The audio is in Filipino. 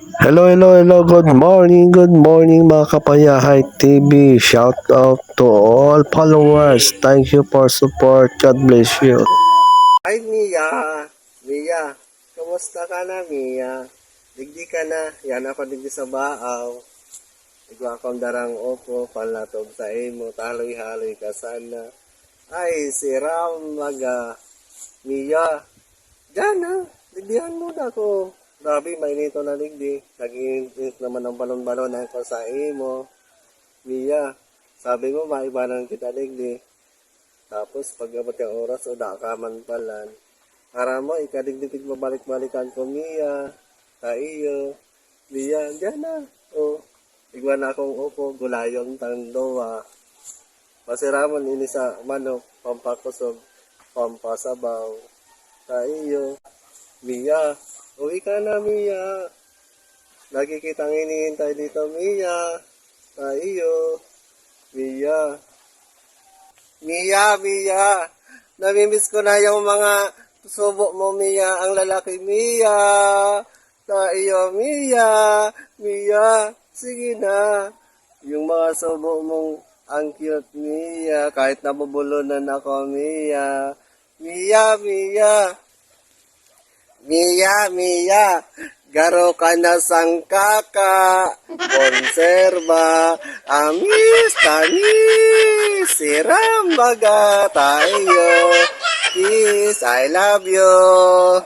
Hello, good morning mga Kapayahay TV. Shout out to all followers. Thank you for support. God bless you. Ay, Mia, kumusta ka na, Mia? Digdi ka na, yan ako digdi sa baaw. Igwa akong darang opo, panlatob sa imo, taloy-haloy ka sana. Ay, si Ramaga, Mia, dyan na, digdihan mo na ko. Grabe, mainito na digdi. Nag-iinit naman ang balon-balon ako sa imo. Mia, sabi mo, maibanan kita digdi. Tapos, pag abot yung oras, o ka man palan. Para mo, ikadigditig mabalik-balikan ko, Mia. Sa iyo. Mia, dyan na. O, igwa na akong upo, gulayon, tandoa. Masiraman ini sa manok, pampakusog, pampasabaw. Sa iyo. Mia, uwi ka na, Mia. Lagi kitang hinihintay dito, Mia. Sa iyo. Mia. Mia, namimiss ko na yung mga subo mo, Mia, ang lalaki, Mia. Sa iyo, Mia, sige na. Yung mga subo mong ang cute, Mia, kahit nabubulunan ako, Mia. Mia, garo ka na sang kaka, konserba, amis, tamis, siram baga tayo, kiss, I love you.